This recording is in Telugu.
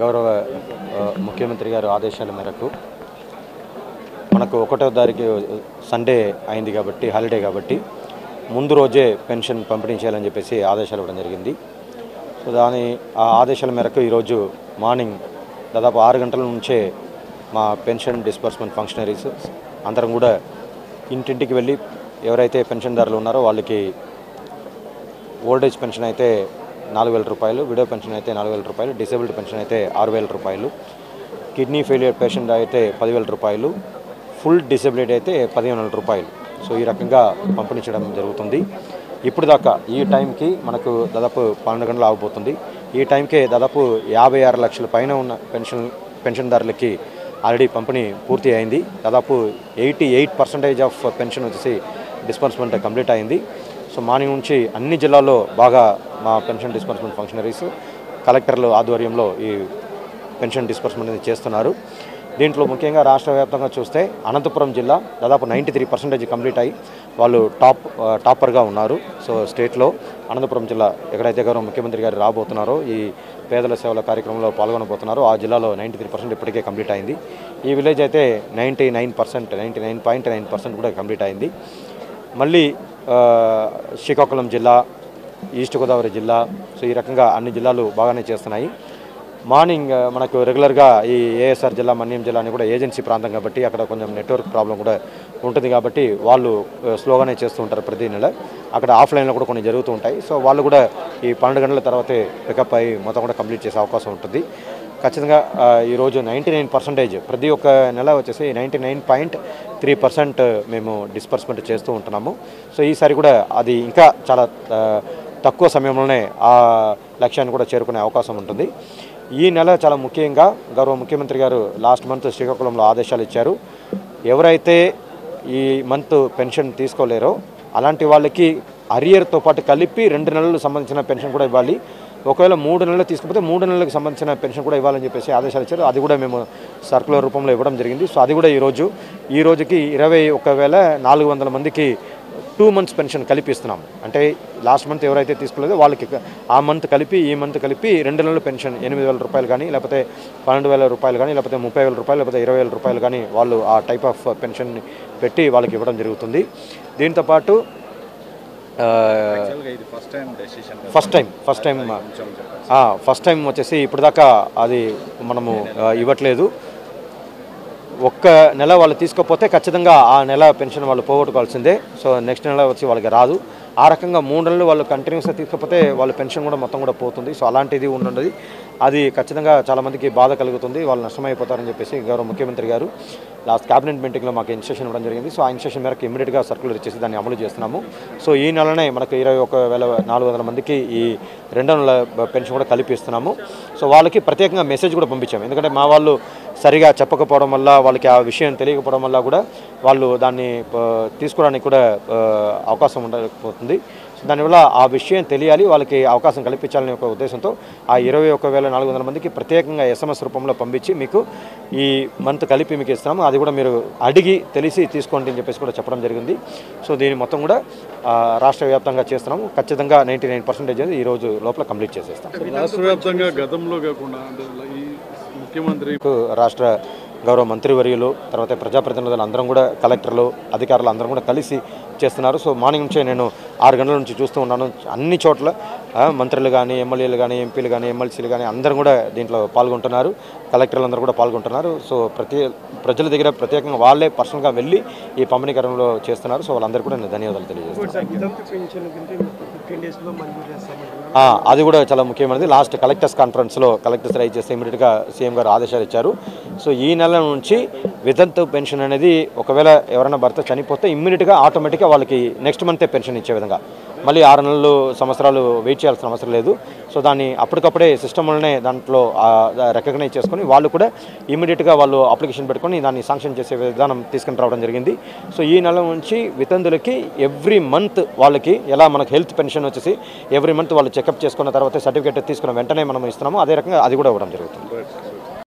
గౌరవ ముఖ్యమంత్రి గారు ఆదేశాల మేరకు మనకు 1వ తారీఖు సండే అయింది కాబట్టి హాలిడే కాబట్టి ముందు రోజే పెన్షన్ పంపిణీ చేయాలని చెప్పేసి ఆదేశాలు ఇవ్వడం జరిగింది. సో ఆ ఆదేశాల మేరకు ఈరోజు మార్నింగ్ దాదాపు 6 గంటల నుంచే మా పెన్షన్ డిస్బర్స్మెంట్ ఫంక్షనరీస్ అందరం కూడా ఇంటింటికి వెళ్ళి ఎవరైతే పెన్షన్దారులు ఉన్నారో వాళ్ళకి ఓల్డేజ్ పెన్షన్ అయితే 4,000 రూపాయలు, విడో పెన్షన్ అయితే 4,000 రూపాయలు, డిసేబుల్డ్ పెన్షన్ అయితే 6,000 రూపాయలు, కిడ్నీ ఫెయిలియర్ పేషెంట్ అయితే 10,000 రూపాయలు, ఫుల్ డిసేబిలిటీ అయితే 15,000 రూపాయలు. సో ఈ రకంగా పంపిణీచడం జరుగుతుంది. ఇప్పుడు దాకా ఈ టైంకి మనకు దాదాపు 12 గంటలు ఆగిపోతుంది. ఈ టైంకే దాదాపు 56 లక్షల పైన ఉన్న పెన్షన్దారులకి ఆల్రెడీ పంపిణీ పూర్తి అయింది. దాదాపు 88% ఆఫ్ పెన్షన్ వచ్చేసి డిస్బర్స్మెంట్ కంప్లీట్ అయింది. సో మార్నింగ్ నుంచి అన్ని జిల్లాల్లో బాగా మా పెన్షన్ డిస్బర్స్మెంట్ ఫంక్షనరీస్ కలెక్టర్ల ఆధ్వర్యంలో ఈ పెన్షన్ డిస్బర్స్మెంట్ అనేది చేస్తున్నారు. దీంట్లో ముఖ్యంగా రాష్ట్ర వ్యాప్తంగా చూస్తే అనంతపురం జిల్లా దాదాపు 93% కంప్లీట్ అయ్యి వాళ్ళు టాపర్గా ఉన్నారు. సో స్టేట్లో అనంతపురం జిల్లా ఎక్కడైతే గౌరవ ముఖ్యమంత్రి గారు రాబోతున్నారో ఈ పేదల సేవల కార్యక్రమంలో పాల్గొనబోతున్నారో ఆ జిల్లాలో 93% ఇప్పటికే కంప్లీట్ అయింది. ఈ విలేజ్ అయితే 99.9% కూడా కంప్లీట్ అయింది. మళ్ళీ శ్రీకాకుళం జిల్లా, ఈస్ట్ గోదావరి జిల్లా, సో ఈ రకంగా అన్ని జిల్లాలు బాగానే చేస్తున్నాయి. మార్నింగ్ మనకు రెగ్యులర్గా ఈ ఏఎస్ఆర్ జిల్లా, మన్యం జిల్లా అని కూడా ఏజెన్సీ ప్రాంతం కాబట్టి అక్కడ కొంచెం నెట్వర్క్ ప్రాబ్లం కూడా ఉంటుంది కాబట్టి వాళ్ళు స్లోగానే చేస్తూ ఉంటారు ప్రతి నెల. అక్కడ ఆఫ్లైన్లో కూడా కొన్ని జరుగుతూ ఉంటాయి. సో వాళ్ళు కూడా ఈ 12 గంటల తర్వాతే పికప్ అయ్యి మొత్తం కూడా కంప్లీట్ చేసే అవకాశం ఉంటుంది. ఖచ్చితంగా ఈరోజు 99% ప్రతి ఒక్క నెల వచ్చేసి 99.3% మేము డిస్బర్స్మెంట్ చేస్తూ ఉంటున్నాము. సో ఈసారి కూడా అది ఇంకా చాలా తక్కువ సమయంలోనే ఆ లక్ష్యాన్ని కూడా చేరుకునే అవకాశం ఉంటుంది. ఈ నెల చాలా ముఖ్యంగా గౌరవ ముఖ్యమంత్రి గారు లాస్ట్ మంత్ శ్రీకాకుళంలో ఆదేశాలు ఇచ్చారు. ఎవరైతే ఈ మంత్ పెన్షన్ తీసుకోలేరో అలాంటి వాళ్ళకి అరియర్తో పాటు కలిపి 2 నెలలకు సంబంధించిన పెన్షన్ కూడా ఇవ్వాలి. ఒకవేళ 3 నెలలు తీసుకపోతే 3 నెలలకు సంబంధించిన పెన్షన్ కూడా ఇవ్వాలని చెప్పేసి ఆదేశాలు ఇచ్చారు. అది కూడా మేము సర్కులర్ రూపంలో ఇవ్వడం జరిగింది. సో అది కూడా ఈ రోజుకి 21,400 మందికి 2 months పెన్షన్ కలిపి ఇస్తున్నాము. అంటే లాస్ట్ మంత్ ఎవరైతే తీసుకోలేదో వాళ్ళకి ఆ మంత్ కలిపి ఈ మంత్ కలిపి 2 నెలల పెన్షన్ 8,000 రూపాయలు కానీ, లేకపోతే 12,000 రూపాయలు కానీ, లేకపోతే 30,000 రూపాయలు, లేకపోతే 20,000 రూపాయలు కానీ వాళ్ళు ఆ టైప్ ఆఫ్ పెన్షన్ పెట్టి వాళ్ళకి ఇవ్వడం జరుగుతుంది. దీంతోపాటు ఫస్ట్ టైం వచ్చేసి ఇప్పుడు దాకా అది మనము ఇవ్వట్లేదు. ఒక్క నెల వాళ్ళు తీసుకోకపోతే ఖచ్చితంగా ఆ నెల పెన్షన్ వాళ్ళు పోగొట్టుకోవాల్సిందే. సో నెక్స్ట్ నెల వచ్చి వాళ్ళకి రాదు. ఆ రకంగా 3 నెలలు వాళ్ళు కంటిన్యూస్గా తీసుకోకపోతే వాళ్ళ పెన్షన్ కూడా మొత్తం కూడా పోతుంది. సో అలాంటిది ఉన్నది. అది ఖచ్చితంగా చాలామందికి బాధ కలుగుతుంది, వాళ్ళు నష్టమైపోతారని చెప్పేసి గౌరవ ముఖ్యమంత్రి గారు లాస్ట్ క్యాబినెట్ మీటింగ్లో మాకు ఇన్స్ట్రక్షన్ ఇవ్వడం జరిగింది. సో ఆ ఇన్స్ట్రక్షన్ మేరకు ఇమ్మీడియట్గా సర్కులర్ ఇచ్చేసి దాన్ని అమలు చేస్తున్నాము. సో ఈ నెలనే మనకు 21,400 మందికి ఈ 2 నెలల పెన్షన్ కూడా కల్పిస్తున్నాము. సో వాళ్ళకి ప్రత్యేకంగా మెసేజ్ కూడా పంపించాము. ఎందుకంటే మా వాళ్ళు సరిగా చెప్పకపోవడం వల్ల, వాళ్ళకి ఆ విషయం తెలియకపోవడం వల్ల కూడా వాళ్ళు దాన్ని తీసుకోవడానికి కూడా అవకాశం ఉండకపోతుంది. దానివల్ల ఆ విషయం తెలియాలి, వాళ్ళకి అవకాశం కల్పించాలనే ఒక ఉద్దేశంతో ఆ 21,400 మందికి ప్రత్యేకంగా SMS రూపంలో పంపించి మీకు ఈ మంత్ కలిపి మీకు ఇస్తున్నాము. అది కూడా మీరు అడిగి తెలిసి తీసుకోండి అని చెప్పేసి కూడా చెప్పడం జరిగింది. సో దీన్ని మొత్తం కూడా రాష్ట్ర వ్యాప్తంగా చేస్తున్నాము. ఖచ్చితంగా 99% ఈ రోజు లోపల కంప్లీట్ చేసేస్తాం. రాష్ట్ర వ్యాప్తంగా గతంలో కాకుండా ఈ ముఖ్యమంత్రి రాష్ట్ర గౌరవ మంత్రివర్యులు, తర్వాత ప్రజాప్రతినిధులు అందరం కూడా, కలెక్టర్లు, అధికారులు అందరం కూడా కలిసి చేస్తున్నారు. సో మార్నింగ్ నుంచే నేను 6 గంటల నుంచి చూస్తూ ఉన్నాను. అన్ని చోట్ల మంత్రులు కానీ, ఎమ్మెల్యేలు కానీ, ఎంపీలు కానీ, ఎమ్మెల్సీలు కానీ అందరం కూడా దీంట్లో పాల్గొంటున్నారు. కలెక్టర్లు అందరూ కూడా పాల్గొంటున్నారు. సో ప్రజల దగ్గర ప్రత్యేకంగా వాళ్ళే పర్సనల్గా వెళ్ళి ఈ పంపిణీ కార్యక్రమంలో చేస్తున్నారు. సో వాళ్ళందరూ కూడా నేను ధన్యవాదాలు తెలియజేస్తున్నాను. అది కూడా చాలా ముఖ్యమైనది. లాస్ట్ కలెక్టర్స్ కాన్ఫరెన్స్లో కలెక్టర్స్ రైజ్ చేస్తే ఇమీడియట్గా సీఎం గారు ఆదేశాలు ఇచ్చారు. సో ఈ నెల నుంచి వితంతు పెన్షన్ అనేది ఒకవేళ ఎవరైనా భర్త చనిపోతే ఇమ్మీడియట్గా ఆటోమేటిక్గా వాళ్ళకి నెక్స్ట్ మంతే పెన్షన్ ఇచ్చే విధంగా, మళ్ళీ 6 నెలలు సంవత్సరాలు వెయిట్ చేయాల్సిన అవసరం లేదు. సో దాన్ని అప్పటికప్పుడే సిస్టంలోనే దాంట్లో రికగ్నైజ్ చేసుకొని వాళ్ళు కూడా ఇమీడియట్గా వాళ్ళు అప్లికేషన్ పెట్టుకొని దాన్ని శాంక్షన్ చేసే విధానం తీసుకుని రావడం జరిగింది. సో ఈ నెల నుంచి వితంతులకి ఎవ్రీ మంత్ వాళ్ళకి ఎలా మనకు హెల్త్ పెన్షన్ వచ్చేసి ఎవ్రీ మంత్ వాళ్ళు చెకప్ చేసుకున్న తర్వాత సర్టిఫికేట్ తీసుకున్న వెంటనే మనం ఇస్తున్నాము. అదే రకంగా అది కూడా ఇవ్వడం జరుగుతుంది.